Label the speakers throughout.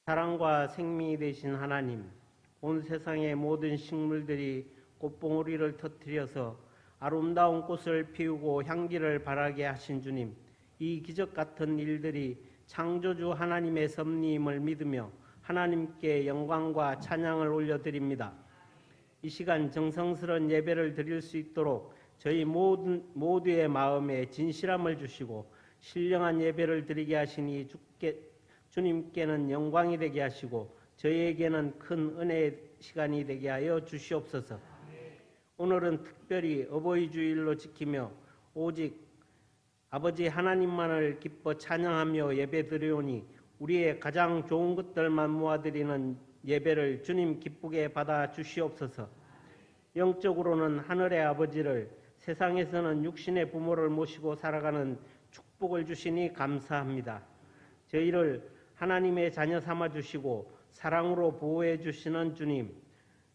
Speaker 1: 사랑과 생명이 되신 하나님, 온 세상의 모든 식물들이 꽃봉오리를 터뜨려서 아름다운 꽃을 피우고 향기를 바라게 하신 주님, 이 기적 같은 일들이 창조주 하나님의 섭리임을 믿으며 하나님께 영광과 찬양을 올려드립니다. 이 시간 정성스러운 예배를 드릴 수 있도록 저희 모두의 마음에 진실함을 주시고 신령한 예배를 드리게 하시니 주님께는 영광이 되게 하시고 저희에게는 큰 은혜의 시간이 되게 하여 주시옵소서. 오늘은 특별히 어버이 주일로 지키며 오직 아버지 하나님만을 기뻐 찬양하며 예배 드리오니 우리의 가장 좋은 것들만 모아드리는 예배를 주님 기쁘게 받아 주시옵소서. 영적으로는 하늘의 아버지를, 세상에서는 육신의 부모를 모시고 살아가는 축복을 주시니 감사합니다. 저희를 하나님의 자녀 삼아 주시고 사랑으로 보호해 주시는 주님,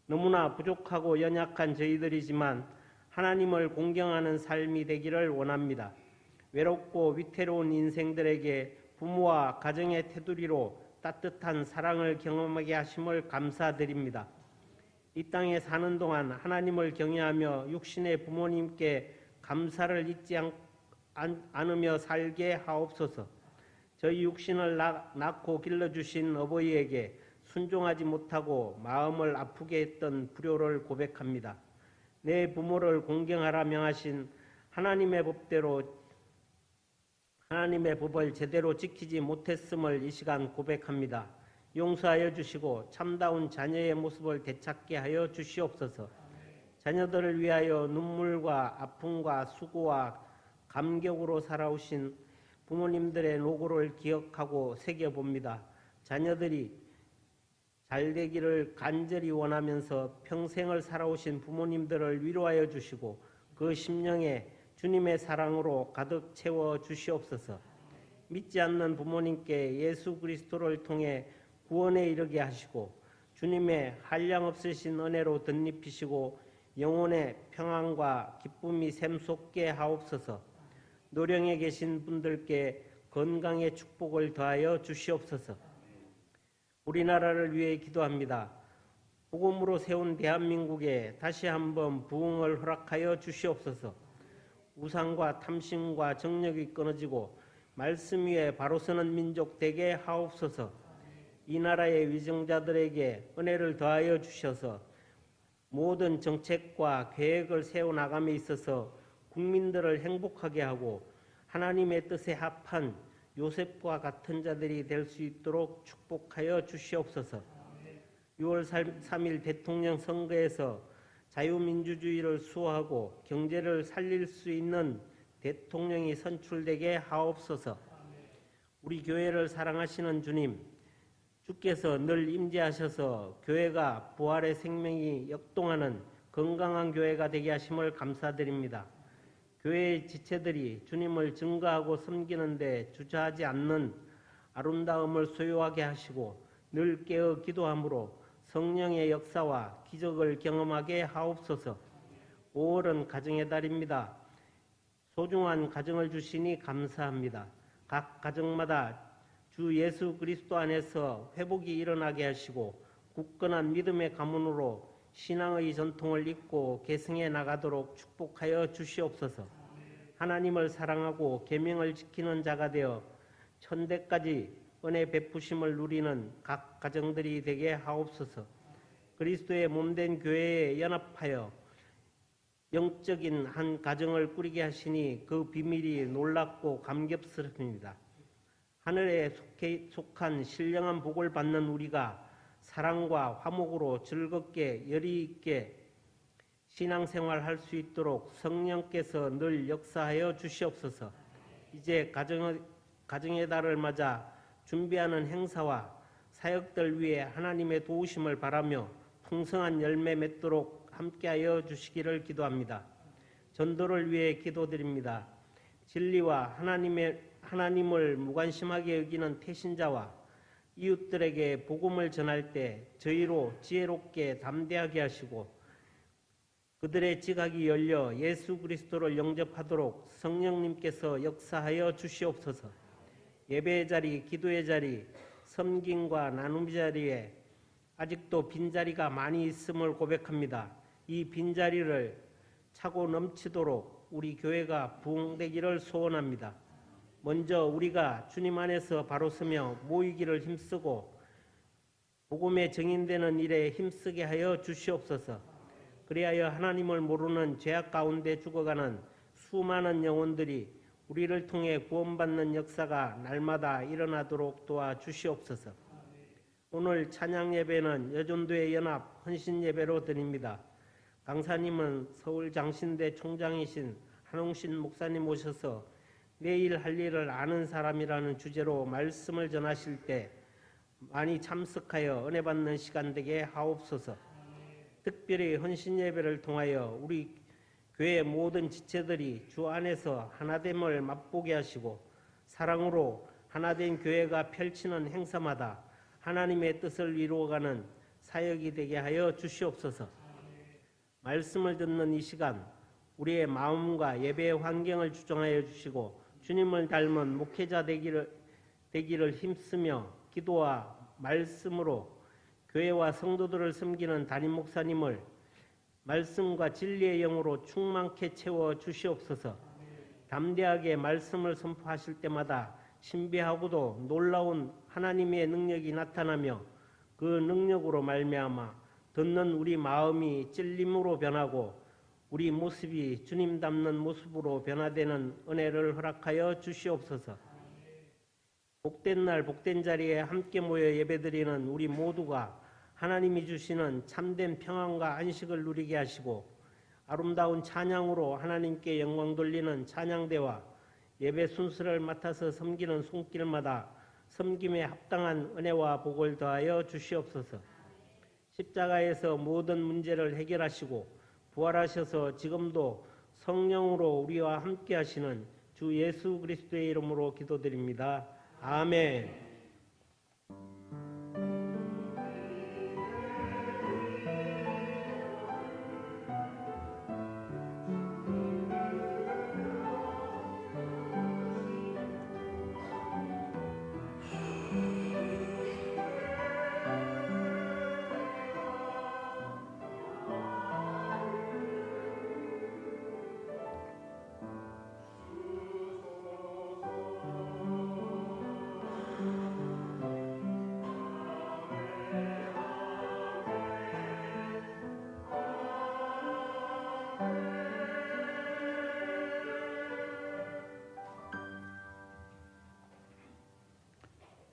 Speaker 1: 너무나 부족하고 연약한 저희들이지만 하나님을 공경하는 삶이 되기를 원합니다. 외롭고 위태로운 인생들에게 부모와 가정의 테두리로 따뜻한 사랑을 경험하게 하심을 감사드립니다. 이 땅에 사는 동안 하나님을 경외하며 육신의 부모님께 감사를 잊지 않으며 살게 하옵소서. 저희 육신을 낳고 길러주신 어버이에게 순종하지 못하고 마음을 아프게 했던 불효를 고백합니다. 내 부모를 공경하라 명하신 하나님의 법을 제대로 지키지 못했음을 이 시간 고백합니다. 용서하여 주시고 참다운 자녀의 모습을 되찾게 하여 주시옵소서. 자녀들을 위하여 눈물과 아픔과 수고와 감격으로 살아오신 부모님들의 노고를 기억하고 새겨봅니다. 자녀들이 잘 되기를 간절히 원하면서 평생을 살아오신 부모님들을 위로하여 주시고 그 심령에 주님의 사랑으로 가득 채워 주시옵소서. 믿지 않는 부모님께 예수 그리스도를 통해 구원에 이르게 하시고 주님의 한량없으신 은혜로 덧입히시고 영혼의 평안과 기쁨이 샘솟게 하옵소서. 노령에 계신 분들께 건강의 축복을 더하여 주시옵소서. 우리나라를 위해 기도합니다. 복음으로 세운 대한민국에 다시 한번 부흥을 허락하여 주시옵소서. 우상과 탐심과 정력이 끊어지고 말씀 위에 바로 서는 민족 되게 하옵소서. 이 나라의 위정자들에게 은혜를 더하여 주셔서 모든 정책과 계획을 세워나감에 있어서 국민들을 행복하게 하고 하나님의 뜻에 합한 요셉과 같은 자들이 될 수 있도록 축복하여 주시옵소서. 6월 3일 대통령 선거에서 자유민주주의를 수호하고 경제를 살릴 수 있는 대통령이 선출되게 하옵소서. 우리 교회를 사랑하시는 주님, 주께서 늘 임재하셔서 교회가 부활의 생명이 역동하는 건강한 교회가 되게 하심을 감사드립니다. 교회의 지체들이 주님을 증거하고 섬기는 데 주저하지 않는 아름다움을 소유하게 하시고 늘 깨어 기도함으로 성령의 역사와 기적을 경험하게 하옵소서. 5월은 가정의 달입니다. 소중한 가정을 주시니 감사합니다. 각 가정마다 주 예수 그리스도 안에서 회복이 일어나게 하시고 굳건한 믿음의 가문으로 신앙의 전통을 잇고 계승해 나가도록 축복하여 주시옵소서. 하나님을 사랑하고 계명을 지키는 자가 되어 천대까지 은혜 베푸심을 누리는 각 가정들이 되게 하옵소서. 그리스도의 몸된 교회에 연합하여 영적인 한 가정을 꾸리게 하시니 그 비밀이 놀랍고 감격스럽습니다. 하늘에 속한 신령한 복을 받는 우리가 사랑과 화목으로 즐겁게 열의 있게 신앙생활할 수 있도록 성령께서 늘 역사하여 주시옵소서. 이제 가정의 달을 맞아 준비하는 행사와 사역들 위해 하나님의 도우심을 바라며 풍성한 열매 맺도록 함께하여 주시기를 기도합니다. 전도를 위해 기도드립니다. 진리와 하나님을 무관심하게 여기는 태신자와 이웃들에게 복음을 전할 때 저희로 지혜롭게 담대하게 하시고 그들의 지각이 열려 예수 그리스도를 영접하도록 성령님께서 역사하여 주시옵소서. 예배의 자리, 기도의 자리, 섬김과 나눔 자리에 아직도 빈자리가 많이 있음을 고백합니다. 이 빈자리를 차고 넘치도록 우리 교회가 부흥되기를 소원합니다. 먼저 우리가 주님 안에서 바로 서며 모이기를 힘쓰고 복음에 증인되는 일에 힘쓰게 하여 주시옵소서. 그리하여 하나님을 모르는 죄악 가운데 죽어가는 수많은 영혼들이 우리를 통해 구원받는 역사가 날마다 일어나도록 도와주시옵소서. 오늘 찬양 예배는 여전도의 연합 헌신 예배로 드립니다. 강사님은 서울 장신대 총장이신 한홍신 목사님 오셔서 내일 할 일을 아는 사람이라는 주제로 말씀을 전하실 때 많이 참석하여 은혜 받는 시간 되게 하옵소서. 특별히 헌신 예배를 통하여 우리 교회 모든 지체들이 주 안에서 하나됨을 맛보게 하시고 사랑으로 하나된 교회가 펼치는 행사마다 하나님의 뜻을 이루어가는 사역이 되게 하여 주시옵소서. 말씀을 듣는 이 시간 우리의 마음과 예배의 환경을 주정하여 주시고 주님을 닮은 목회자 되기를 힘쓰며 기도와 말씀으로 교회와 성도들을 섬기는 담임 목사님을 말씀과 진리의 영으로 충만케 채워 주시옵소서. 담대하게 말씀을 선포하실 때마다 신비하고도 놀라운 하나님의 능력이 나타나며 그 능력으로 말미암아 듣는 우리 마음이 찔림으로 변하고 우리 모습이 주님 닮는 모습으로 변화되는 은혜를 허락하여 주시옵소서. 복된 날 복된 자리에 함께 모여 예배드리는 우리 모두가 하나님이 주시는 참된 평안과 안식을 누리게 하시고 아름다운 찬양으로 하나님께 영광 돌리는 찬양대와 예배 순서를 맡아서 섬기는 손길마다 섬김에 합당한 은혜와 복을 더하여 주시옵소서. 십자가에서 모든 문제를 해결하시고 부활하셔서 지금도 성령으로 우리와 함께 하시는 주 예수 그리스도의 이름으로 기도드립니다. 아멘.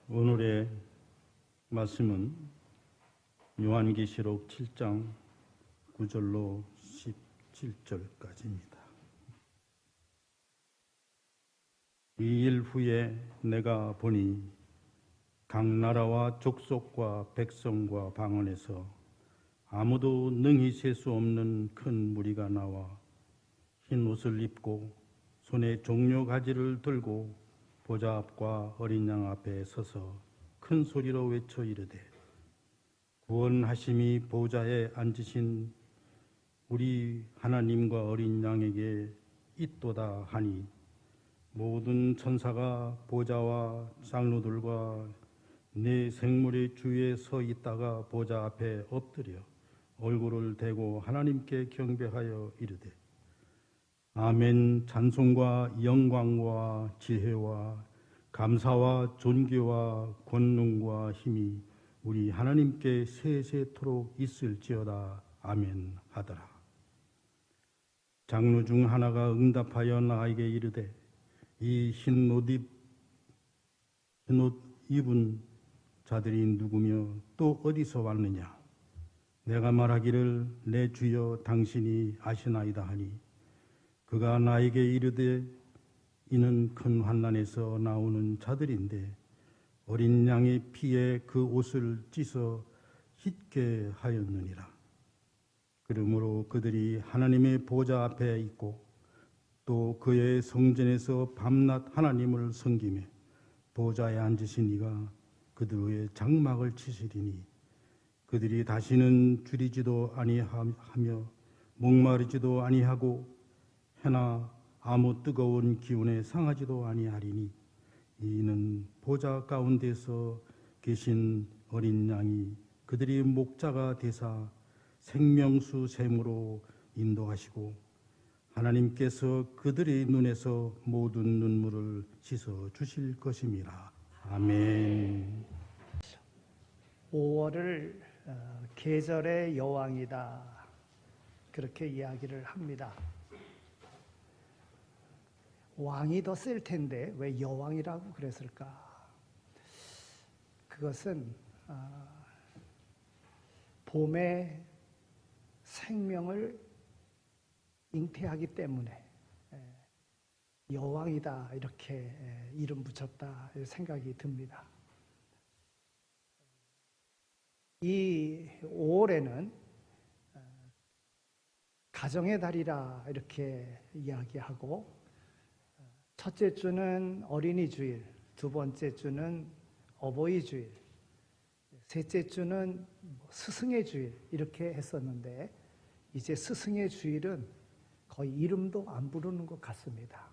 Speaker 2: 오늘의 말씀은 요한계시록 7장 9절로 17절까지입니다. 이 일 후에 내가 보니 각 나라와 족속과 백성과 방언에서 아무도 능히 셀 수 없는 큰 무리가 나와 흰 옷을 입고 손에 종려 가지를 들고 보좌 앞과 어린 양 앞에 서서 큰 소리로 외쳐 이르되 구원하심이 보좌에 앉으신 우리 하나님과 어린 양에게 있도다 하니 모든 천사가 보좌와 장로들과 네 생물의 주위에 서 있다가 보좌 앞에 엎드려 얼굴을 대고 하나님께 경배하여 이르되 아멘. 찬송과 영광과 지혜와 감사와 존귀와 권능과 힘이 우리 하나님께 세세토록 있을지어다. 아멘 하더라. 장로 중 하나가 응답하여 나에게 이르되 이 흰 옷 입은 자들이 누구며 또 어디서 왔느냐? 내가 말하기를 내 주여 당신이 아시나이다 하니 그가 나에게 이르되 이는 큰 환난에서 나오는 자들인데 어린 양의 피에 그 옷을 찢어 씻게 하였느니라. 그러므로 그들이 하나님의 보좌 앞에 있고 또 그의 성전에서 밤낮 하나님을 섬기며 보좌에 앉으신 이가 그들의 장막을 치시리니 그들이 다시는 줄이지도 아니하며 목마르지도 아니하고 해나 아무 뜨거운 기운에 상하지도 아니하리니 이는 보좌 가운데서 계신 어린 양이 그들이 목자가 되사 생명수 샘으로 인도하시고 하나님께서 그들의 눈에서 모든 눈물을 씻어 주실 것임이라. 아멘.
Speaker 3: 5월을 계절의 여왕이다, 그렇게 이야기를 합니다. 왕이 더 쓸 텐데 왜 여왕이라고 그랬을까? 그것은 봄의 생명을 잉태하기 때문에 여왕이다 이렇게 이름 붙였다 생각이 듭니다. 이 5월에는 가정의 달이라 이렇게 이야기하고, 첫째 주는 어린이 주일, 두 번째 주는 어버이 주일, 셋째 주는 스승의 주일 이렇게 했었는데, 이제 스승의 주일은 거의 이름도 안 부르는 것 같습니다.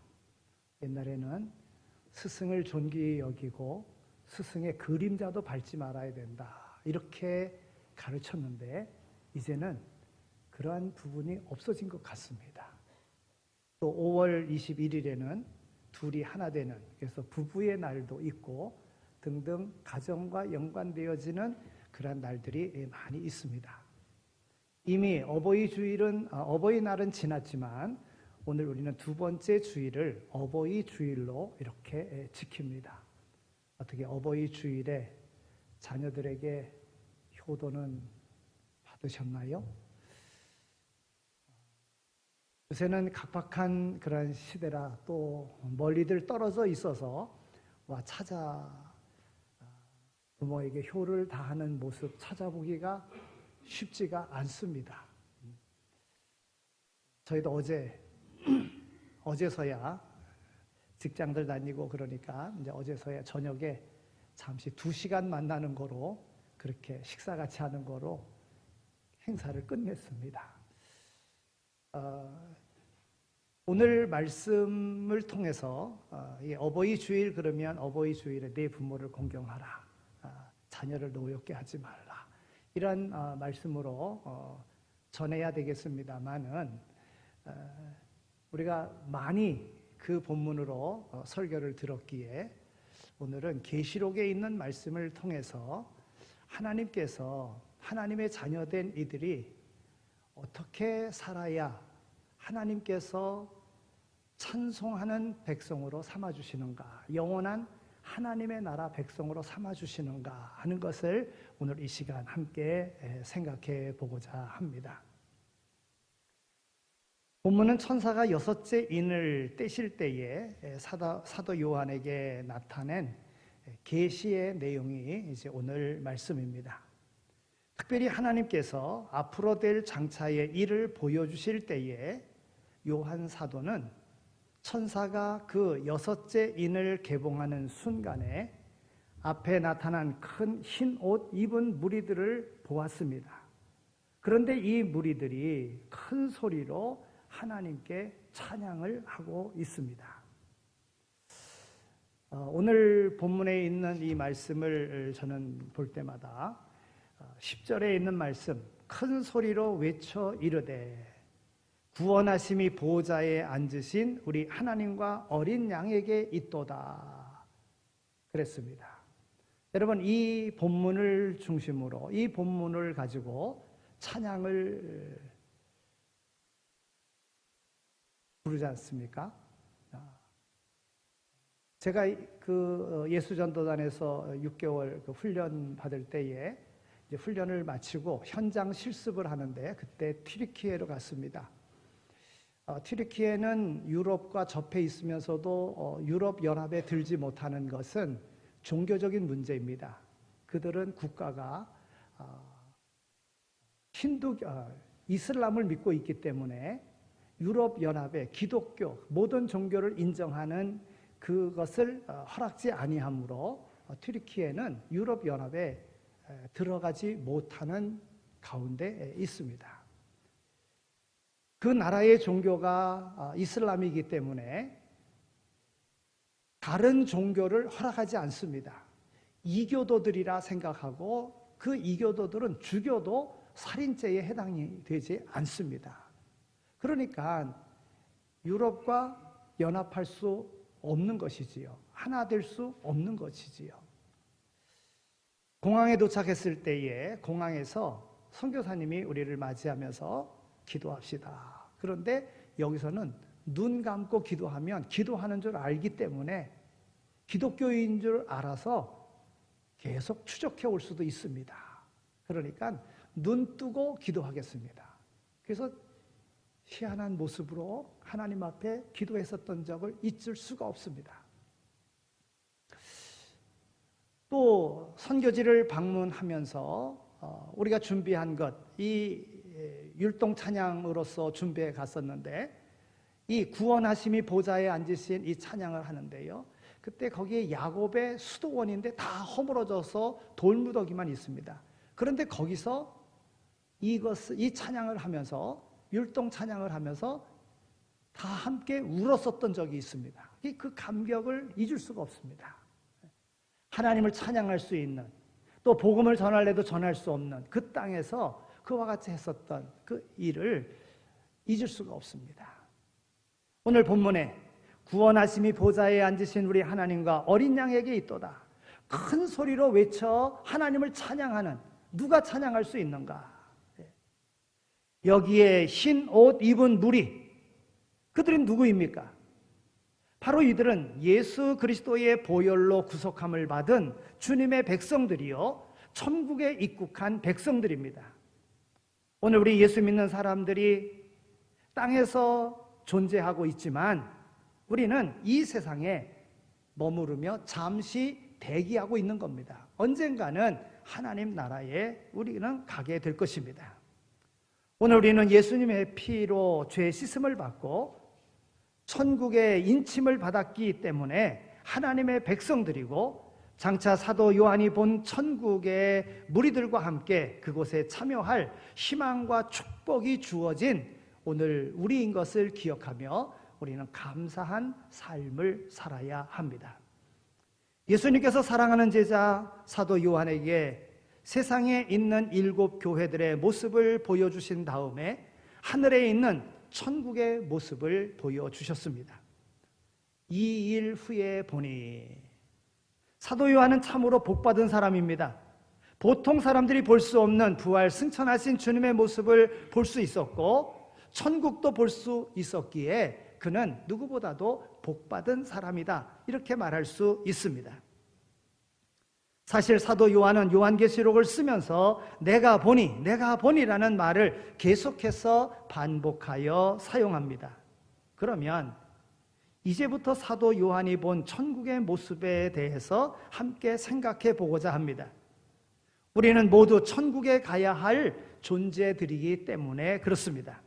Speaker 3: 옛날에는 스승을 존귀히 여기고 스승의 그림자도 밟지 말아야 된다 이렇게 가르쳤는데, 이제는 그러한 부분이 없어진 것 같습니다. 또 5월 21일에는 둘이 하나 되는, 그래서 부부의 날도 있고 등등 가정과 연관되어지는 그러한 날들이 많이 있습니다. 이미 어버이날은 지났지만 오늘 우리는 두 번째 주일을 어버이 주일로 이렇게 지킵니다. 어떻게 어버이 주일에 자녀들에게 효도는 받으셨나요? 요새는 각박한 그런 시대라 또 멀리들 떨어져 있어서 찾아 부모에게 효를 다하는 모습 찾아보기가 쉽지가 않습니다. 저희도 어제서야 직장들 다니고 그러니까 이제 어제서야 저녁에 잠시 2시간 만나는 거로, 그렇게 식사 같이 하는 거로 행사를 끝냈습니다. 오늘 말씀을 통해서 이 어버이 주일, 그러면 어버이 주일에 내 부모를 공경하라, 자녀를 노엽게 하지 말라, 이런 말씀으로 전해야 되겠습니다만은, 우리가 많이 그 본문으로 설교를 들었기에 오늘은 계시록에 있는 말씀을 통해서 하나님께서 하나님의 자녀된 이들이 어떻게 살아야 하나님께서 찬송하는 백성으로 삼아주시는가, 영원한 하나님의 나라 백성으로 삼아주시는가 하는 것을 오늘 이 시간 함께 생각해 보고자 합니다. 본문은 천사가 6째 인을 떼실 때에 사도 요한에게 나타낸 계시의 내용이 이제 오늘 말씀입니다. 특별히 하나님께서 앞으로 될 장차의 일을 보여주실 때에 요한 사도는 천사가 그 6째 인을 개봉하는 순간에 앞에 나타난 큰 흰 옷 입은 무리들을 보았습니다. 그런데 이 무리들이 큰 소리로 하나님께 찬양을 하고 있습니다. 오늘 본문에 있는 이 말씀을 저는 볼 때마다 10절에 있는 말씀, 큰 소리로 외쳐 이르되 구원하심이 보호자에 앉으신 우리 하나님과 어린 양에게 있도다 그랬습니다. 여러분, 이 본문을 중심으로, 이 본문을 가지고 찬양을 부르지 않습니까? 제가 그 예수전도단에서 6개월 그 훈련 받을 때에 이제 훈련을 마치고 현장 실습을 하는데, 그때 튀르키예로 갔습니다. 튀르키예는 유럽과 접해 있으면서도 유럽 연합에 들지 못하는 것은 종교적인 문제입니다. 그들은 국가가 이슬람을 믿고 있기 때문에 유럽 연합에 기독교 모든 종교를 인정하는 그것을 허락지 아니하므로 튀르키예는 유럽 연합에 들어가지 못하는 가운데 있습니다. 그 나라의 종교가 이슬람이기 때문에 다른 종교를 허락하지 않습니다. 이교도들이라 생각하고 그 이교도들은 죽여도 살인죄에 해당이 되지 않습니다. 그러니까 유럽과 연합할 수 없는 것이지요. 하나 될 수 없는 것이지요. 공항에 도착했을 때에 공항에서 선교사님이 우리를 맞이하면서 기도합시다. 그런데 여기서는 눈 감고 기도하면 기도하는 줄 알기 때문에 기독교인 줄 알아서 계속 추적해 올 수도 있습니다. 그러니까 눈 뜨고 기도하겠습니다. 그래서 희한한 모습으로 하나님 앞에 기도했었던 적을 잊을 수가 없습니다. 또 선교지를 방문하면서 우리가 준비한 것, 이 율동 찬양으로서 준비해 갔었는데 이 구원하심이 보좌에 앉으신 이 찬양을 하는데요. 그때 거기에 야곱의 수도원인데 다 허물어져서 돌무더기만 있습니다. 그런데 거기서 이 찬양을 하면서 율동 찬양을 하면서 다 함께 울었었던 적이 있습니다. 그 감격을 잊을 수가 없습니다. 하나님을 찬양할 수 있는, 또 복음을 전할래도 전할 수 없는 그 땅에서 그와 같이 했었던 그 일을 잊을 수가 없습니다. 오늘 본문에 구원하심이 보좌에 앉으신 우리 하나님과 어린 양에게 있도다. 큰 소리로 외쳐 하나님을 찬양하는, 누가 찬양할 수 있는가? 여기에 흰 옷 입은 무리, 그들은 누구입니까? 바로 이들은 예수 그리스도의 보혈로 구속함을 받은 주님의 백성들이요, 천국에 입국한 백성들입니다. 오늘 우리 예수 믿는 사람들이 땅에서 존재하고 있지만 우리는 이 세상에 머무르며 잠시 대기하고 있는 겁니다. 언젠가는 하나님 나라에 우리는 가게 될 것입니다. 오늘 우리는 예수님의 피로 죄 씻음을 받고 천국의 인침을 받았기 때문에 하나님의 백성들이고, 장차 사도 요한이 본 천국의 무리들과 함께 그곳에 참여할 희망과 축복이 주어진 오늘 우리인 것을 기억하며 우리는 감사한 삶을 살아야 합니다. 예수님께서 사랑하는 제자 사도 요한에게 세상에 있는 7 교회들의 모습을 보여주신 다음에 하늘에 있는 천국의 모습을 보여주셨습니다. 2일 후에 보니, 사도 요한은 참으로 복받은 사람입니다. 보통 사람들이 볼 수 없는 부활 승천하신 주님의 모습을 볼 수 있었고 천국도 볼 수 있었기에 그는 누구보다도 복받은 사람이다, 이렇게 말할 수 있습니다. 사실 사도 요한은 요한계시록을 쓰면서 내가 보니라는 말을 계속해서 반복하여 사용합니다. 그러면 이제부터 사도 요한이 본 천국의 모습에 대해서 함께 생각해 보고자 합니다. 우리는 모두 천국에 가야 할 존재들이기 때문에 그렇습니다.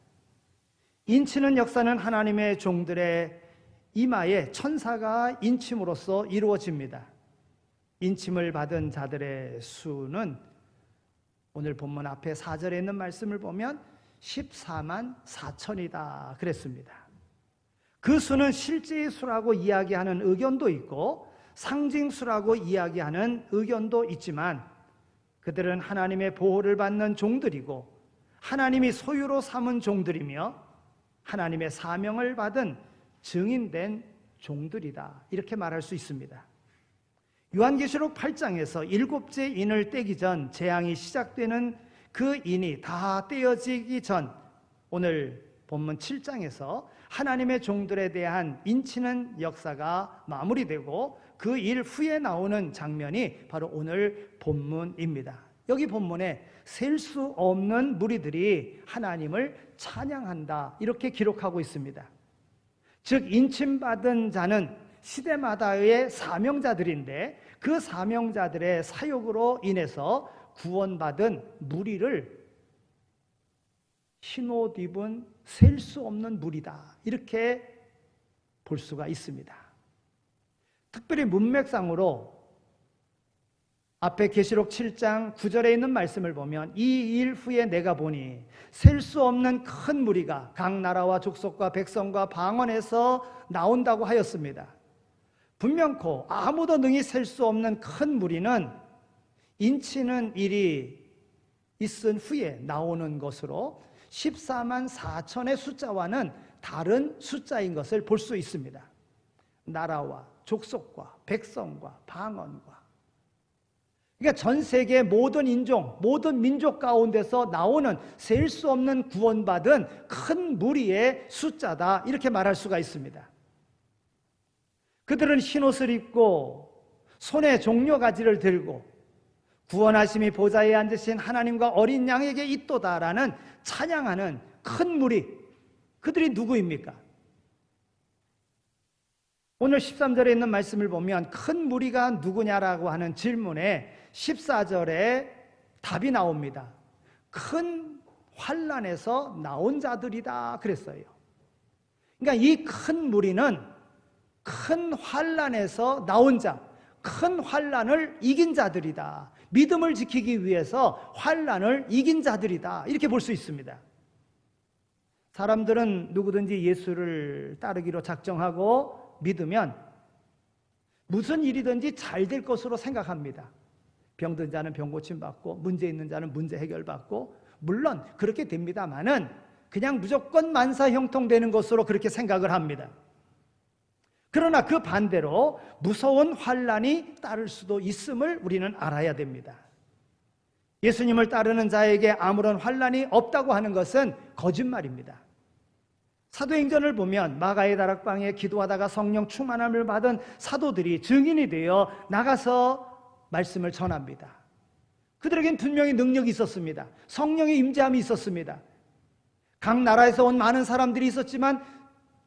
Speaker 3: 인치는 역사는 하나님의 종들의 이마에 천사가 인침으로써 이루어집니다. 인침을 받은 자들의 수는 오늘 본문 앞에 4절에 있는 말씀을 보면 14만 4천이다 그랬습니다. 그 수는 실제의 수라고 이야기하는 의견도 있고 상징수라고 이야기하는 의견도 있지만 그들은 하나님의 보호를 받는 종들이고 하나님이 소유로 삼은 종들이며 하나님의 사명을 받은 증인된 종들이다, 이렇게 말할 수 있습니다. 요한계시록 8장에서 7째 인을 떼기 전 재앙이 시작되는 그 인이 다 떼어지기 전 오늘 본문 7장에서 하나님의 종들에 대한 인치는 역사가 마무리되고 그 일 후에 나오는 장면이 바로 오늘 본문입니다. 여기 본문에 셀 수 없는 무리들이 하나님을 찬양한다, 이렇게 기록하고 있습니다. 즉 인침받은 자는 시대마다의 사명자들인데 그 사명자들의 사역으로 인해서 구원받은 무리를 흰옷 입은 셀 수 없는 무리다, 이렇게 볼 수가 있습니다. 특별히 문맥상으로 앞에 계시록 7장 9절에 있는 말씀을 보면 이 일 후에 내가 보니 셀 수 없는 큰 무리가 각 나라와 족속과 백성과 방언에서 나온다고 하였습니다. 분명코 아무도 능히 셀 수 없는 큰 무리는 인치는 일이 있은 후에 나오는 것으로 14만 4천의 숫자와는 다른 숫자인 것을 볼 수 있습니다. 나라와 족속과 백성과 방언과, 그러니까 전 세계 모든 인종, 모든 민족 가운데서 나오는 셀 수 없는 구원받은 큰 무리의 숫자다, 이렇게 말할 수가 있습니다. 그들은 흰옷을 입고 손에 종려가지를 들고 구원하심이 보좌에 앉으신 하나님과 어린 양에게 있도다라는 찬양하는 큰 무리, 그들이 누구입니까? 오늘 13절에 있는 말씀을 보면 큰 무리가 누구냐라고 하는 질문에 14절에 답이 나옵니다. 큰 환난에서 나온 자들이다 그랬어요. 그러니까 이 큰 무리는 큰 환난에서 나온 자, 큰 환난을 이긴 자들이다. 믿음을 지키기 위해서 환난을 이긴 자들이다, 이렇게 볼 수 있습니다. 사람들은 누구든지 예수를 따르기로 작정하고 믿으면 무슨 일이든지 잘 될 것으로 생각합니다. 병든 자는 병 고침 받고 문제 있는 자는 문제 해결 받고, 물론 그렇게 됩니다마는 그냥 무조건 만사 형통되는 것으로 그렇게 생각을 합니다. 그러나 그 반대로 무서운 환난이 따를 수도 있음을 우리는 알아야 됩니다. 예수님을 따르는 자에게 아무런 환난이 없다고 하는 것은 거짓말입니다. 사도행전을 보면 마가의 다락방에 기도하다가 성령 충만함을 받은 사도들이 증인이 되어 나가서 말씀을 전합니다. 그들에겐 분명히 능력이 있었습니다. 성령의 임재함이 있었습니다. 각 나라에서 온 많은 사람들이 있었지만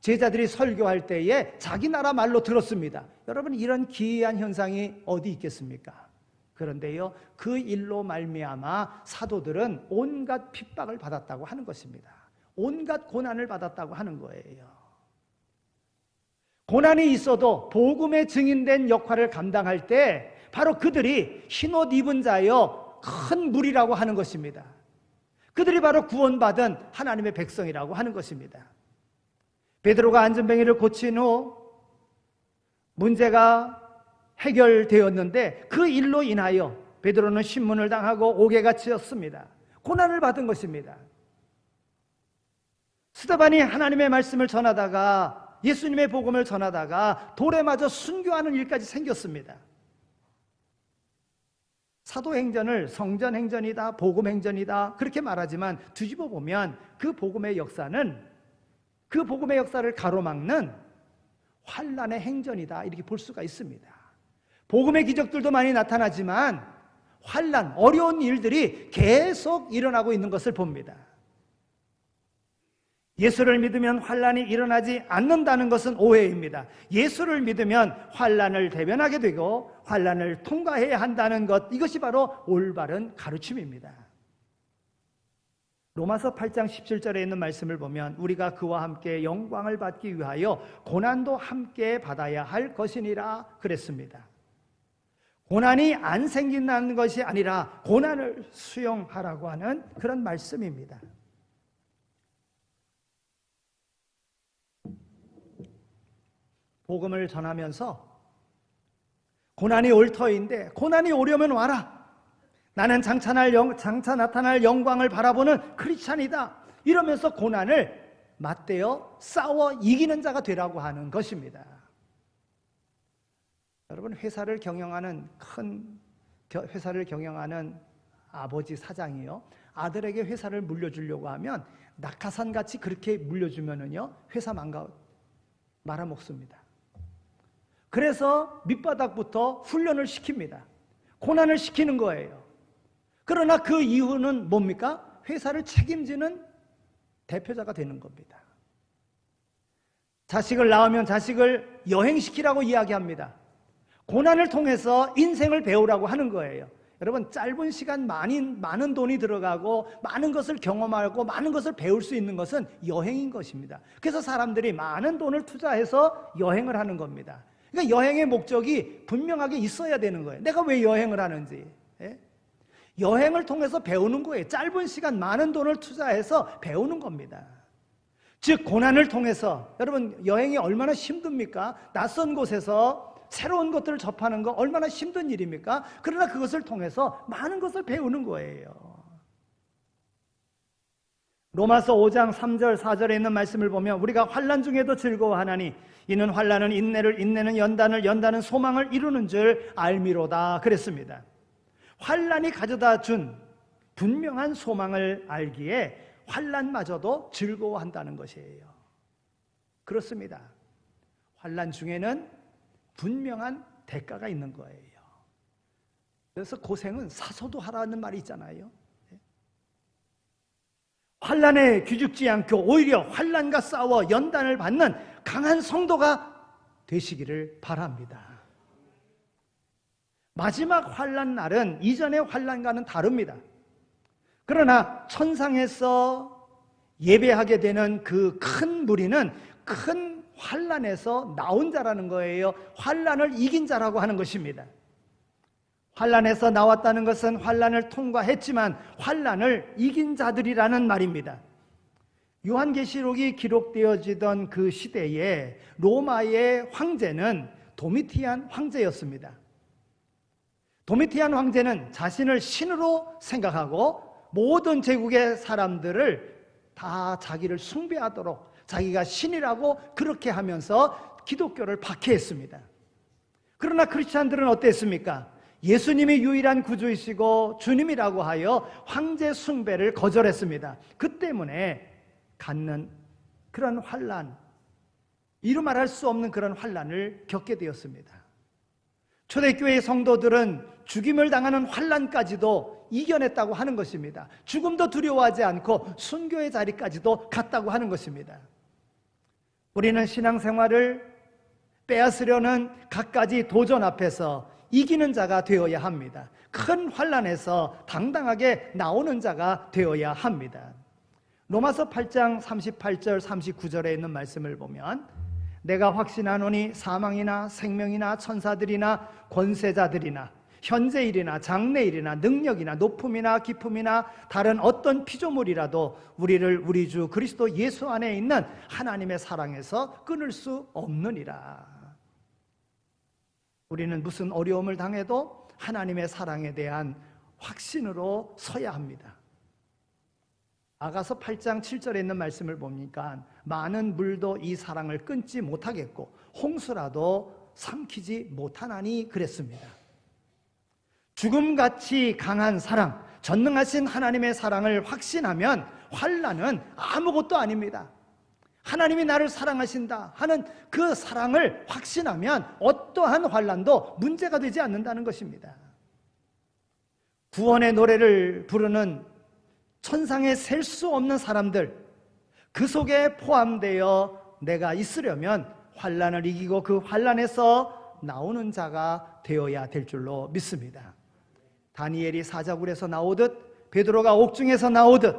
Speaker 3: 제자들이 설교할 때에 자기 나라 말로 들었습니다. 여러분, 이런 기이한 현상이 어디 있겠습니까? 그런데요, 그 일로 말미암아 사도들은 온갖 핍박을 받았다고 하는 것입니다. 온갖 고난을 받았다고 하는 거예요. 고난이 있어도 복음의 증인된 역할을 감당할 때 바로 그들이 흰옷 입은 자여 큰 무리라고 하는 것입니다. 그들이 바로 구원받은 하나님의 백성이라고 하는 것입니다. 베드로가 안전뱅이를 고친 후 문제가 해결되었는데 그 일로 인하여 베드로는 신문을 당하고 옥에가 치였습니다. 고난을 받은 것입니다. 스데반이 하나님의 말씀을 전하다가, 예수님의 복음을 전하다가 돌에 맞아 순교하는 일까지 생겼습니다. 사도행전을 성전행전이다, 복음행전이다 그렇게 말하지만 뒤집어 보면 그 복음의 역사는, 그 복음의 역사를 가로막는 환난의 행전이다, 이렇게 볼 수가 있습니다. 복음의 기적들도 많이 나타나지만 환난, 어려운 일들이 계속 일어나고 있는 것을 봅니다. 예수를 믿으면 환난이 일어나지 않는다는 것은 오해입니다. 예수를 믿으면 환난을 대변하게 되고 환난을 통과해야 한다는 것, 이것이 바로 올바른 가르침입니다. 로마서 8장 17절에 있는 말씀을 보면 우리가 그와 함께 영광을 받기 위하여 고난도 함께 받아야 할 것이니라 그랬습니다. 고난이 안 생긴다는 것이 아니라 고난을 수용하라고 하는 그런 말씀입니다. 복음을 전하면서 고난이 올 터인데 고난이 오려면 와라. 나는 장차 나타날 영광을 바라보는 크리스찬이다. 이러면서 고난을 맞대어 싸워 이기는 자가 되라고 하는 것입니다. 여러분, 회사를 경영하는 아버지 사장이요, 아들에게 회사를 물려주려고 하면 낙하산같이 그렇게 물려주면은요 회사 말아먹습니다. 그래서 밑바닥부터 훈련을 시킵니다. 고난을 시키는 거예요. 그러나 그 이유는 뭡니까? 회사를 책임지는 대표자가 되는 겁니다. 자식을 낳으면 자식을 여행시키라고 이야기합니다. 고난을 통해서 인생을 배우라고 하는 거예요. 여러분, 짧은 시간 많은 돈이 들어가고 많은 것을 경험하고 많은 것을 배울 수 있는 것은 여행인 것입니다. 그래서 사람들이 많은 돈을 투자해서 여행을 하는 겁니다. 그러니까 여행의 목적이 분명하게 있어야 되는 거예요. 내가 왜 여행을 하는지. 여행을 통해서 배우는 거예요. 짧은 시간 많은 돈을 투자해서 배우는 겁니다. 즉 고난을 통해서, 여러분 여행이 얼마나 힘듭니까? 낯선 곳에서 새로운 것들을 접하는 거 얼마나 힘든 일입니까? 그러나 그것을 통해서 많은 것을 배우는 거예요. 로마서 5장 3절 4절에 있는 말씀을 보면 우리가 환난 중에도 즐거워하나니 이는 환난은 인내를, 인내는 연단을, 연단은 소망을 이루는 줄 알미로다 그랬습니다. 환난이 가져다 준 분명한 소망을 알기에 환난마저도 즐거워한다는 것이에요. 그렇습니다. 환난 중에는 분명한 대가가 있는 거예요. 그래서 고생은 사서도 하라는 말이 있잖아요. 환난에 귀죽지 않고 오히려 환난과 싸워 연단을 받는 강한 성도가 되시기를 바랍니다. 마지막 환난 날은 이전의 환난과는 다릅니다. 그러나 천상에서 예배하게 되는 그 큰 무리는 큰 환난에서 나온 자라는 거예요. 환난을 이긴 자라고 하는 것입니다. 환난에서 나왔다는 것은 환난을 통과했지만 환난을 이긴 자들이라는 말입니다. 요한계시록이 기록되어지던 그 시대에 로마의 황제는 도미티안 황제였습니다. 도미티안 황제는 자신을 신으로 생각하고 모든 제국의 사람들을 다 자기를 숭배하도록 자기가 신이라고 그렇게 하면서 기독교를 박해했습니다. 그러나 크리스찬들은 어땠습니까? 예수님이 유일한 구주이시고 주님이라고 하여 황제 숭배를 거절했습니다. 그 때문에 갖는 그런 환난, 이루 말할 수 없는 그런 환난을 겪게 되었습니다. 초대교회의 성도들은 죽임을 당하는 환난까지도 이겨냈다고 하는 것입니다. 죽음도 두려워하지 않고 순교의 자리까지도 갔다고 하는 것입니다. 우리는 신앙생활을 빼앗으려는 갖가지 도전 앞에서 이기는 자가 되어야 합니다. 큰 환난에서 당당하게 나오는 자가 되어야 합니다. 로마서 8장 38절 39절에 있는 말씀을 보면 내가 확신하노니 사망이나 생명이나 천사들이나 권세자들이나 현재일이나 장래일이나 능력이나 높음이나 깊음이나 다른 어떤 피조물이라도 우리를 우리 주 그리스도 예수 안에 있는 하나님의 사랑에서 끊을 수 없느니라. 우리는 무슨 어려움을 당해도 하나님의 사랑에 대한 확신으로 서야 합니다. 아가서 8장 7절에 있는 말씀을 보니까 많은 물도 이 사랑을 끊지 못하겠고 홍수라도 삼키지 못하나니 그랬습니다. 죽음같이 강한 사랑, 전능하신 하나님의 사랑을 확신하면 환난은 아무것도 아닙니다. 하나님이 나를 사랑하신다 하는 그 사랑을 확신하면 어떠한 환난도 문제가 되지 않는다는 것입니다. 구원의 노래를 부르는 천상에 셀 수 없는 사람들, 그 속에 포함되어 내가 있으려면 환난을 이기고 그 환난에서 나오는 자가 되어야 될 줄로 믿습니다. 다니엘이 사자굴에서 나오듯 베드로가 옥중에서 나오듯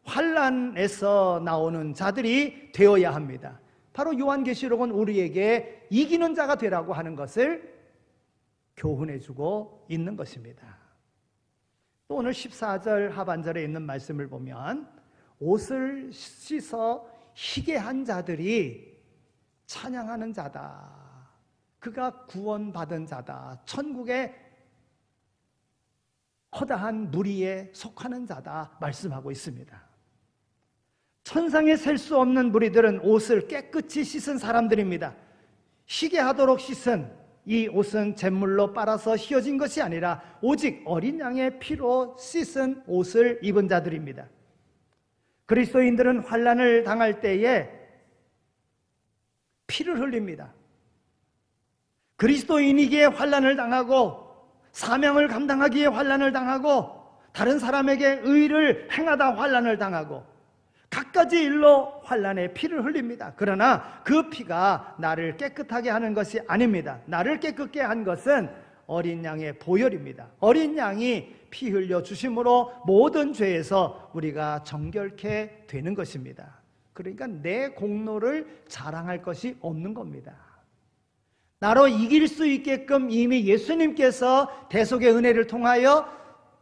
Speaker 3: 환난에서 나오는 자들이 되어야 합니다. 바로 요한계시록은 우리에게 이기는 자가 되라고 하는 것을 교훈해주고 있는 것입니다. 또 오늘 14절 하반절에 있는 말씀을 보면 옷을 씻어 희게 한 자들이 찬양하는 자다. 그가 구원받은 자다. 천국의 허다한 무리에 속하는 자다 말씀하고 있습니다. 천상에 셀 수 없는 무리들은 옷을 깨끗이 씻은 사람들입니다. 희게 하도록 씻은 이 옷은 잿물로 빨아서 휘어진 것이 아니라 오직 어린 양의 피로 씻은 옷을 입은 자들입니다. 그리스도인들은 환난을 당할 때에 피를 흘립니다. 그리스도인이기에 환난을 당하고 사명을 감당하기에 환난을 당하고 다른 사람에게 의를 행하다 환난을 당하고 갖가지 일로 환난의 피를 흘립니다. 그러나 그 피가 나를 깨끗하게 하는 것이 아닙니다. 나를 깨끗게 한 것은 어린 양의 보혈입니다. 어린 양이 피 흘려 주심으로 모든 죄에서 우리가 정결케 되는 것입니다. 그러니까 내 공로를 자랑할 것이 없는 겁니다. 나로 이길 수 있게끔 이미 예수님께서 대속의 은혜를 통하여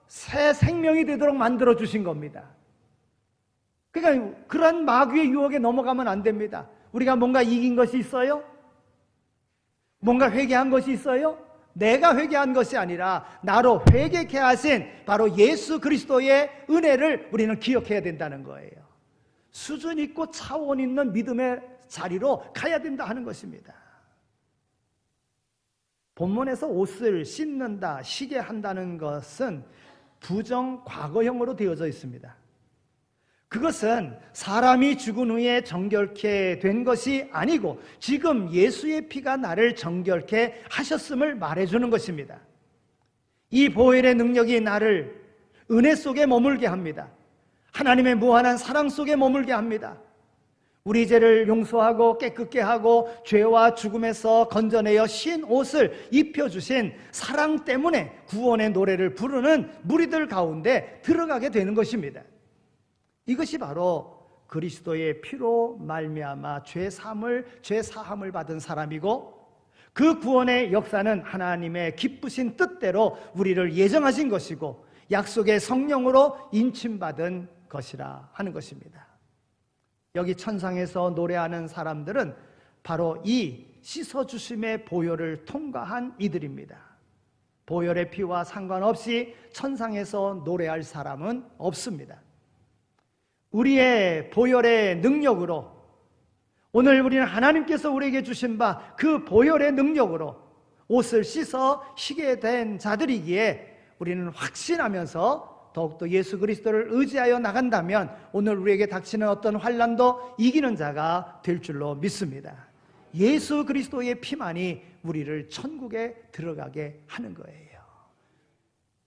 Speaker 3: 새 생명이 되도록 만들어 주신 겁니다. 그러니까 그런 마귀의 유혹에 넘어가면 안 됩니다. 우리가 뭔가 이긴 것이 있어요? 뭔가 회개한 것이 있어요? 내가 회개한 것이 아니라 나로 회개케 하신 바로 예수 그리스도의 은혜를 우리는 기억해야 된다는 거예요. 수준 있고 차원 있는 믿음의 자리로 가야 된다 하는 것입니다. 본문에서 옷을 씻는다, 쉬게 한다는 것은 부정 과거형으로 되어져 있습니다. 그것은 사람이 죽은 후에 정결케 된 것이 아니고 지금 예수의 피가 나를 정결케 하셨음을 말해주는 것입니다. 이 보혈의 능력이 나를 은혜 속에 머물게 합니다. 하나님의 무한한 사랑 속에 머물게 합니다. 우리 죄를 용서하고 깨끗게 하고 죄와 죽음에서 건져내어 신 옷을 입혀주신 사랑 때문에 구원의 노래를 부르는 무리들 가운데 들어가게 되는 것입니다. 이것이 바로 그리스도의 피로 말미암아 죄 사함을 받은 사람이고 그 구원의 역사는 하나님의 기쁘신 뜻대로 우리를 예정하신 것이고 약속의 성령으로 인침받은 것이라 하는 것입니다. 여기 천상에서 노래하는 사람들은 바로 이 씻어주심의 보혈을 통과한 이들입니다. 보혈의 피와 상관없이 천상에서 노래할 사람은 없습니다. 우리의 보혈의 능력으로 오늘 우리는 하나님께서 우리에게 주신 바 그 보혈의 능력으로 옷을 씻어 쉬게 된 자들이기에 우리는 확신하면서 더욱더 예수 그리스도를 의지하여 나간다면 오늘 우리에게 닥치는 어떤 환난도 이기는 자가 될 줄로 믿습니다. 예수 그리스도의 피만이 우리를 천국에 들어가게 하는 거예요.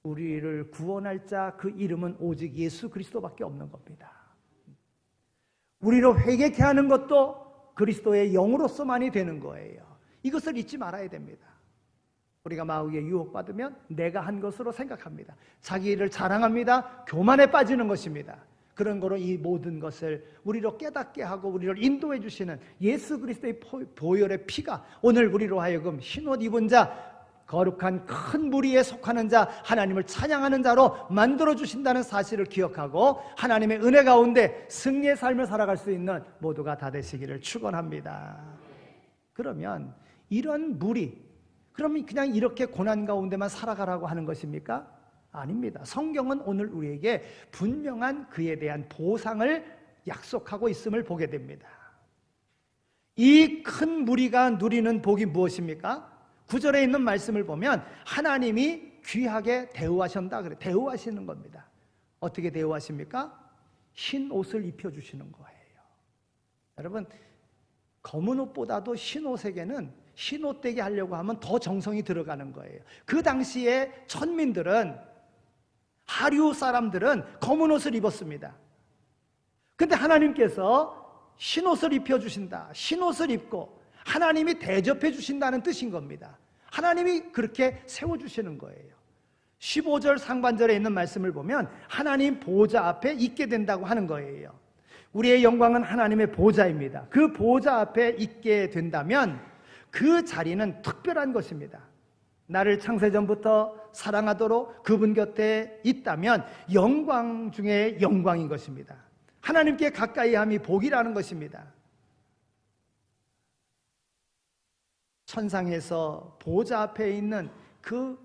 Speaker 3: 우리를 구원할 자 그 이름은 오직 예수 그리스도밖에 없는 겁니다. 우리로 회개케 하는 것도 그리스도의 영으로서만이 되는 거예요. 이것을 잊지 말아야 됩니다. 우리가 마귀에 유혹받으면 내가 한 것으로 생각합니다. 자기 일을 자랑합니다. 교만에 빠지는 것입니다. 그런 거로 이 모든 것을 우리로 깨닫게 하고 우리를 인도해 주시는 예수 그리스도의 보혈의 피가 오늘 우리로 하여금 흰옷 입은 자, 거룩한 큰 무리에 속하는 자, 하나님을 찬양하는 자로 만들어 주신다는 사실을 기억하고 하나님의 은혜 가운데 승리의 삶을 살아갈 수 있는 모두가 다 되시기를 축원합니다. 그러면 이런 무리, 그러면 그냥 이렇게 고난 가운데만 살아가라고 하는 것입니까? 아닙니다. 성경은 오늘 우리에게 분명한 그에 대한 보상을 약속하고 있음을 보게 됩니다. 이 큰 무리가 누리는 복이 무엇입니까? 9절에 있는 말씀을 보면 하나님이 귀하게 대우하신다 그래. 대우하시는 겁니다. 어떻게 대우하십니까? 흰 옷을 입혀주시는 거예요. 여러분, 검은 옷보다도 흰 옷에게는 흰 옷 되게 하려고 하면 더 정성이 들어가는 거예요. 그 당시에 천민들은, 하류 사람들은 검은 옷을 입었습니다. 근데 하나님께서 흰 옷을 입혀주신다. 흰 옷을 입고 하나님이 대접해 주신다는 뜻인 겁니다. 하나님이 그렇게 세워주시는 거예요. 15절 상반절에 있는 말씀을 보면 하나님 보좌 앞에 있게 된다고 하는 거예요. 우리의 영광은 하나님의 보좌입니다. 그 보좌 앞에 있게 된다면 그 자리는 특별한 것입니다. 나를 창세전부터 사랑하도록 그분 곁에 있다면 영광 중에 영광인 것입니다. 하나님께 가까이함이 복이라는 것입니다. 천상에서 보좌 앞에 있는 그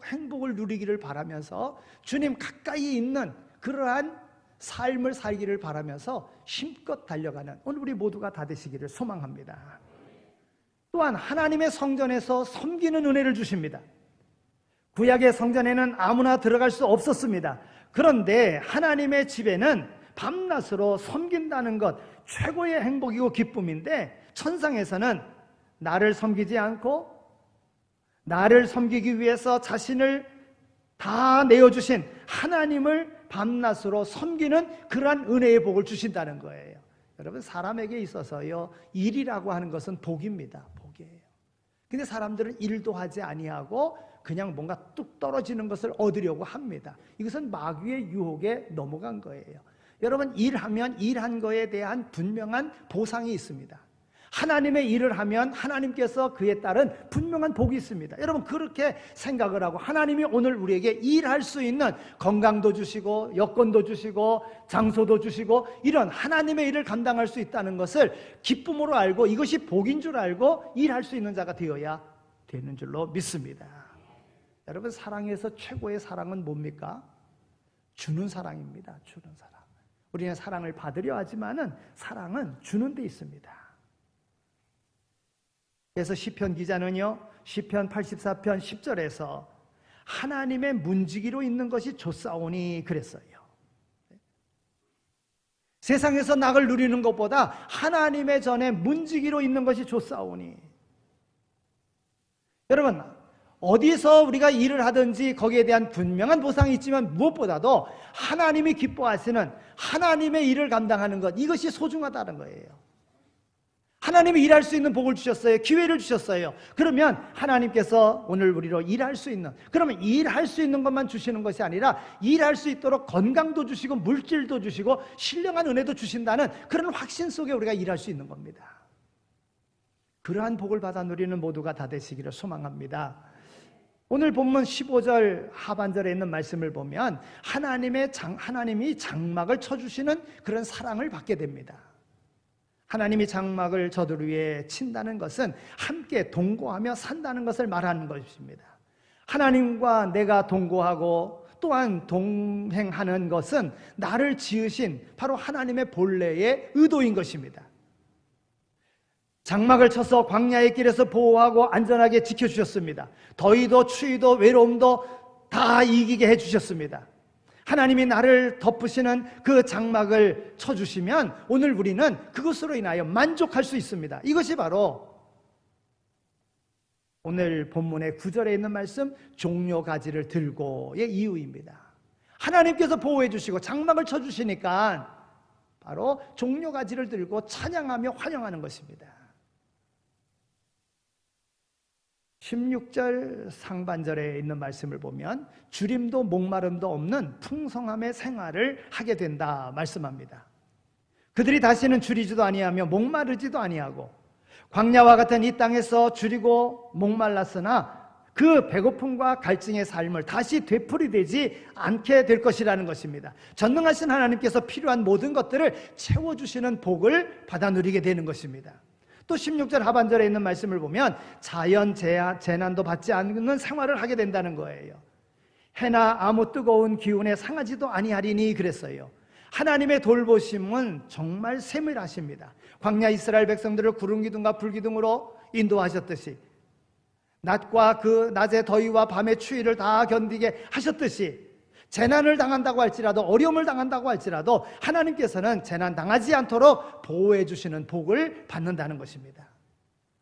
Speaker 3: 행복을 누리기를 바라면서 주님 가까이 있는 그러한 삶을 살기를 바라면서 힘껏 달려가는 오늘 우리 모두가 다 되시기를 소망합니다. 또한 하나님의 성전에서 섬기는 은혜를 주십니다. 구약의 성전에는 아무나 들어갈 수 없었습니다. 그런데 하나님의 집에는 밤낮으로 섬긴다는 것 최고의 행복이고 기쁨인데 천상에서는 나를 섬기지 않고 나를 섬기기 위해서 자신을 다 내어주신 하나님을 밤낮으로 섬기는 그러한 은혜의 복을 주신다는 거예요. 여러분, 사람에게 있어서요, 일이라고 하는 것은 복입니다. 복이에요. 근데 사람들은 일도 하지 아니하고 그냥 뭔가 뚝 떨어지는 것을 얻으려고 합니다. 이것은 마귀의 유혹에 넘어간 거예요. 여러분, 일하면 일한 거에 대한 분명한 보상이 있습니다. 하나님의 일을 하면 하나님께서 그에 따른 분명한 복이 있습니다. 여러분 그렇게 생각을 하고 하나님이 오늘 우리에게 일할 수 있는 건강도 주시고 여건도 주시고 장소도 주시고 이런 하나님의 일을 감당할 수 있다는 것을 기쁨으로 알고 이것이 복인 줄 알고 일할 수 있는 자가 되어야 되는 줄로 믿습니다. 여러분 사랑에서 최고의 사랑은 뭡니까? 주는 사랑입니다. 주는 사랑. 우리는 사랑을 받으려 하지만은 사랑은 주는 데 있습니다. 그래서 시편 기자는요, 시편 84편 10절에서 하나님의 문지기로 있는 것이 좋사오니 그랬어요. 세상에서 낙을 누리는 것보다 하나님의 전에 문지기로 있는 것이 좋사오니. 여러분 어디서 우리가 일을 하든지 거기에 대한 분명한 보상이 있지만 무엇보다도 하나님이 기뻐하시는 하나님의 일을 감당하는 것, 이것이 소중하다는 거예요. 하나님이 일할 수 있는 복을 주셨어요. 기회를 주셨어요. 그러면 하나님께서 오늘 우리로 일할 수 있는, 그러면 일할 수 있는 것만 주시는 것이 아니라 일할 수 있도록 건강도 주시고 물질도 주시고 신령한 은혜도 주신다는 그런 확신 속에 우리가 일할 수 있는 겁니다. 그러한 복을 받아 누리는 모두가 다 되시기를 소망합니다. 오늘 본문 15절 하반절에 있는 말씀을 보면 하나님이 장막을 쳐주시는 그런 사랑을 받게 됩니다. 하나님이 장막을 저들 위에 친다는 것은 함께 동거하며 산다는 것을 말하는 것입니다. 하나님과 내가 동거하고 또한 동행하는 것은 나를 지으신 바로 하나님의 본래의 의도인 것입니다. 장막을 쳐서 광야의 길에서 보호하고 안전하게 지켜주셨습니다. 더위도 추위도 외로움도 다 이기게 해주셨습니다. 하나님이 나를 덮으시는 그 장막을 쳐주시면 오늘 우리는 그것으로 인하여 만족할 수 있습니다. 이것이 바로 오늘 본문의 9절에 있는 말씀 종려가지를 들고의 이유입니다. 하나님께서 보호해 주시고 장막을 쳐주시니까 바로 종려가지를 들고 찬양하며 환영하는 것입니다. 16절 상반절에 있는 말씀을 보면 주림도 목마름도 없는 풍성함의 생활을 하게 된다 말씀합니다. 그들이 다시는 주리지도 아니하며 목마르지도 아니하고 광야와 같은 이 땅에서 주리고 목말랐으나 그 배고픔과 갈증의 삶을 다시 되풀이되지 않게 될 것이라는 것입니다. 전능하신 하나님께서 필요한 모든 것들을 채워주시는 복을 받아 누리게 되는 것입니다. 또 16절 하반절에 있는 말씀을 보면 자연 재난도 받지 않는 생활을 하게 된다는 거예요. 해나 아무 뜨거운 기운에 상하지도 아니하리니 그랬어요. 하나님의 돌보심은 정말 세밀하십니다. 광야 이스라엘 백성들을 구름 기둥과 불 기둥으로 인도하셨듯이 낮과 그 낮의 더위와 밤의 추위를 다 견디게 하셨듯이 재난을 당한다고 할지라도 어려움을 당한다고 할지라도 하나님께서는 재난 당하지 않도록 보호해 주시는 복을 받는다는 것입니다.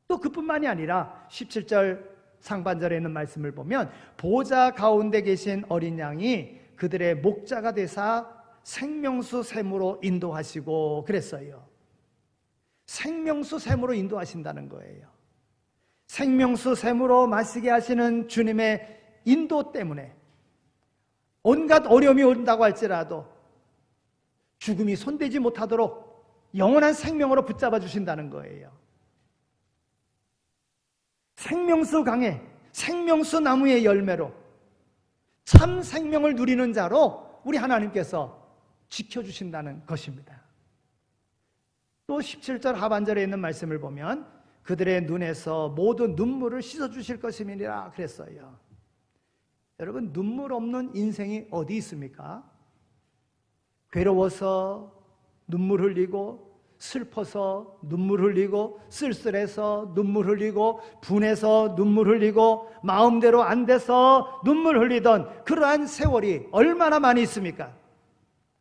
Speaker 3: 또 그뿐만이 아니라 17절 상반절에 있는 말씀을 보면 보좌 가운데 계신 어린 양이 그들의 목자가 되사 생명수 샘으로 인도하시고 그랬어요. 생명수 샘으로 인도하신다는 거예요. 생명수 샘으로 마시게 하시는 주님의 인도 때문에 온갖 어려움이 온다고 할지라도 죽음이 손대지 못하도록 영원한 생명으로 붙잡아 주신다는 거예요. 생명수 강에 생명수 나무의 열매로 참 생명을 누리는 자로 우리 하나님께서 지켜주신다는 것입니다. 또 17절 하반절에 있는 말씀을 보면 그들의 눈에서 모든 눈물을 씻어주실 것임이니라 그랬어요. 여러분 눈물 없는 인생이 어디 있습니까? 괴로워서 눈물 흘리고 슬퍼서 눈물 흘리고 쓸쓸해서 눈물 흘리고 분해서 눈물 흘리고 마음대로 안 돼서 눈물 흘리던 그러한 세월이 얼마나 많이 있습니까?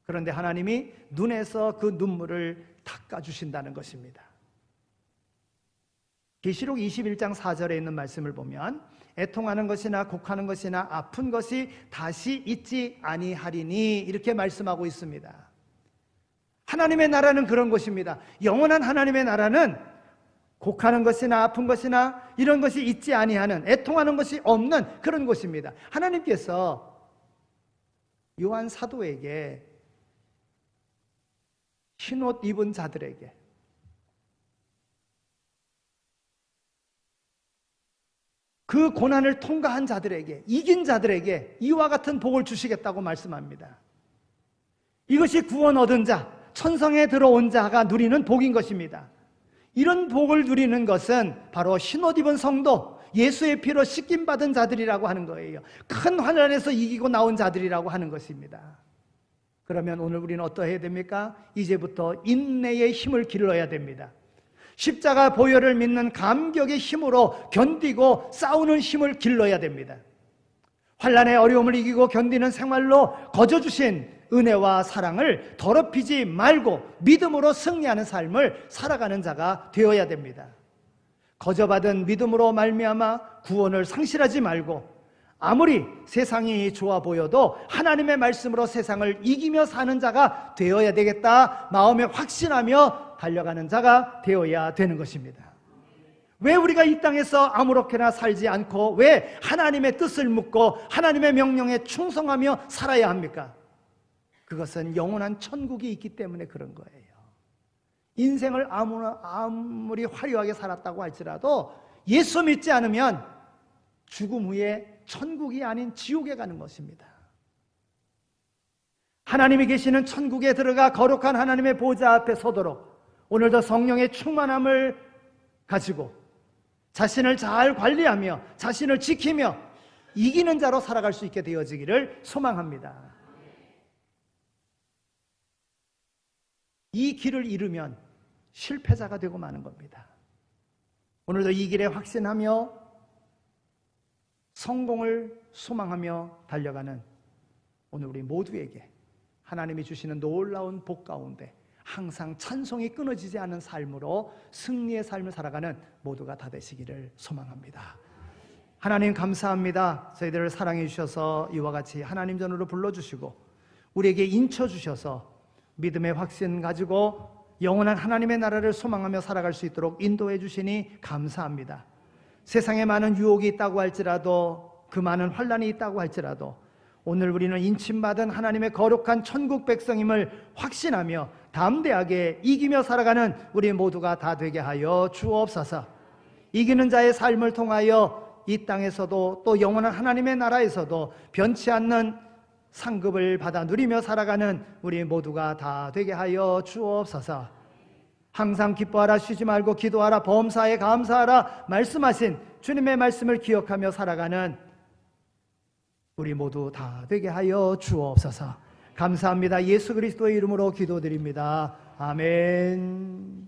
Speaker 3: 그런데 하나님이 눈에서 그 눈물을 닦아주신다는 것입니다. 계시록 21장 4절에 있는 말씀을 보면 애통하는 것이나 곡하는 것이나 아픈 것이 다시 있지 아니하리니 이렇게 말씀하고 있습니다. 하나님의 나라는 그런 것입니다. 영원한 하나님의 나라는 곡하는 것이나 아픈 것이나 이런 것이 있지 아니하는 애통하는 것이 없는 그런 곳입니다. 하나님께서 요한 사도에게 흰옷 입은 자들에게 그 고난을 통과한 자들에게, 이긴 자들에게 이와 같은 복을 주시겠다고 말씀합니다. 이것이 구원 얻은 자, 천성에 들어온 자가 누리는 복인 것입니다. 이런 복을 누리는 것은 바로 흰옷 입은 성도, 예수의 피로 씻김받은 자들이라고 하는 거예요. 큰 환난에서 이기고 나온 자들이라고 하는 것입니다. 그러면 오늘 우리는 어떠해야 됩니까? 이제부터 인내의 힘을 길러야 됩니다. 십자가 보혈을 믿는 감격의 힘으로 견디고 싸우는 힘을 길러야 됩니다. 환난의 어려움을 이기고 견디는 생활로 거저 주신 은혜와 사랑을 더럽히지 말고 믿음으로 승리하는 삶을 살아가는 자가 되어야 됩니다. 거저 받은 믿음으로 말미암아 구원을 상실하지 말고 아무리 세상이 좋아 보여도 하나님의 말씀으로 세상을 이기며 사는 자가 되어야 되겠다 마음에 확신하며 달려가는 자가 되어야 되는 것입니다. 왜 우리가 이 땅에서 아무렇게나 살지 않고 왜 하나님의 뜻을 묻고 하나님의 명령에 충성하며 살아야 합니까? 그것은 영원한 천국이 있기 때문에 그런 거예요. 인생을 아무리 화려하게 살았다고 할지라도 예수 믿지 않으면 죽음 후에 천국이 아닌 지옥에 가는 것입니다. 하나님이 계시는 천국에 들어가 거룩한 하나님의 보좌 앞에 서도록 오늘도 성령의 충만함을 가지고 자신을 잘 관리하며 자신을 지키며 이기는 자로 살아갈 수 있게 되어지기를 소망합니다. 이 길을 잃으면 실패자가 되고 마는 겁니다. 오늘도 이 길에 확신하며 성공을 소망하며 달려가는 오늘 우리 모두에게 하나님이 주시는 놀라운 복 가운데 항상 찬송이 끊어지지 않는 삶으로 승리의 삶을 살아가는 모두가 다 되시기를 소망합니다. 하나님 감사합니다. 저희들을 사랑해 주셔서 이와 같이 하나님 전으로 불러주시고 우리에게 인쳐주셔서 믿음의 확신 가지고 영원한 하나님의 나라를 소망하며 살아갈 수 있도록 인도해 주시니 감사합니다. 세상에 많은 유혹이 있다고 할지라도 그 많은 환난이 있다고 할지라도 오늘 우리는 인침받은 하나님의 거룩한 천국 백성임을 확신하며 담대하게 이기며 살아가는 우리 모두가 다 되게 하여 주옵소서. 이기는 자의 삶을 통하여 이 땅에서도 또 영원한 하나님의 나라에서도 변치 않는 상급을 받아 누리며 살아가는 우리 모두가 다 되게 하여 주옵소서. 항상 기뻐하라, 쉬지 말고 기도하라, 범사에 감사하라 말씀하신 주님의 말씀을 기억하며 살아가는 우리 모두 다 되게 하여 주옵소서. 감사합니다. 예수 그리스도의 이름으로 기도드립니다. 아멘.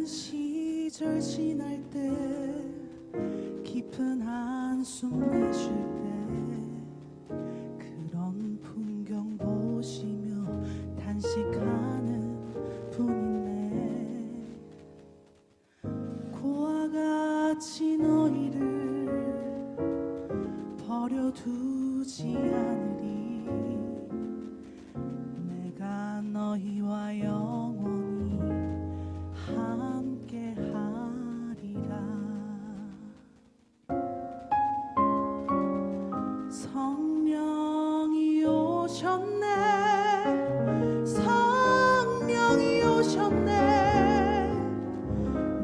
Speaker 4: 시절 지날 때 깊은 한숨 내쉴 때 그런 풍경 보시며 단식하는 분 있네. 고와 같이 너희를 버려두지 않으리. 내가 너희와 영원히 함께 하리라. 성령이 오셨네. 성령이 오셨네.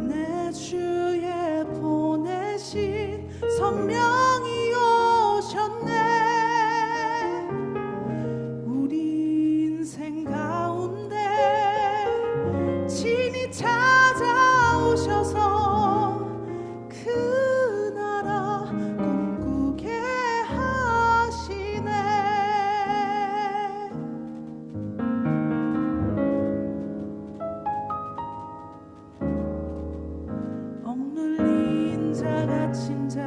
Speaker 4: 내 주에 보내신 성령이 오셨네. 우리 인생 가운데 친히 찾아오셔서 그 나라 꿈꾸게 하시네. 억눌린 자 갇힌 자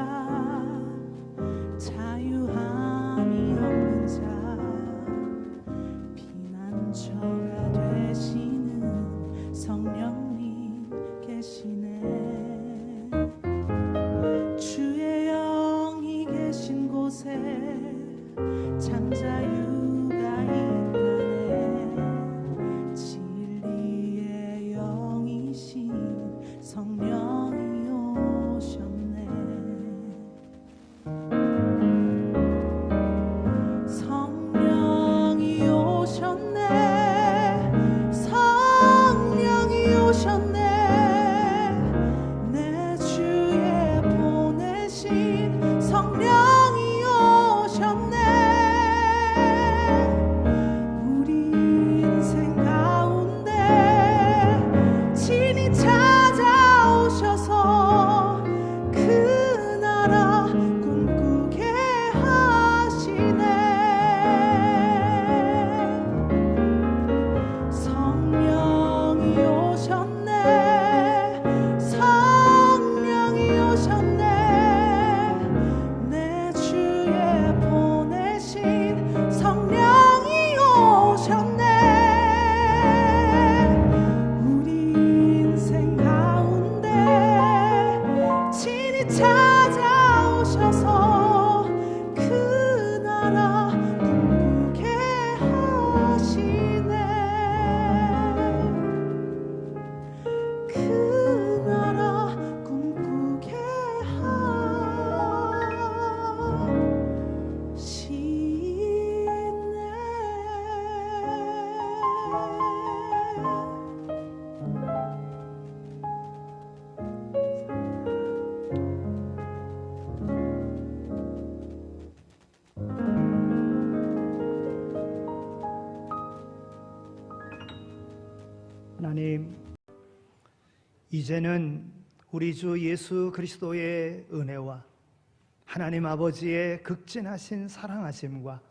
Speaker 3: 이제는 우리 주 예수 그리스도의 은혜와 하나님 아버지의 극진하신 사랑하심과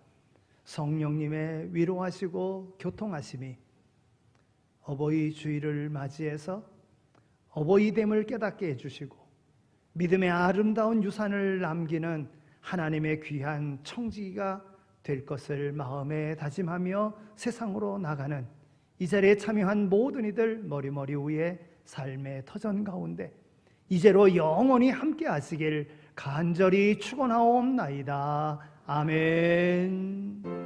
Speaker 3: 성령님의 위로하시고 교통하심이 어버이 주일을 맞이해서 어버이됨을 깨닫게 해주시고 믿음의 아름다운 유산을 남기는 하나님의 귀한 청지기가 될 것을 마음에 다짐하며 세상으로 나가는 이 자리에 참여한 모든 이들 머리머리 위에 삶의 터전 가운데 이제로 영원히 함께 하시길 간절히 축원하옵나이다. 아멘.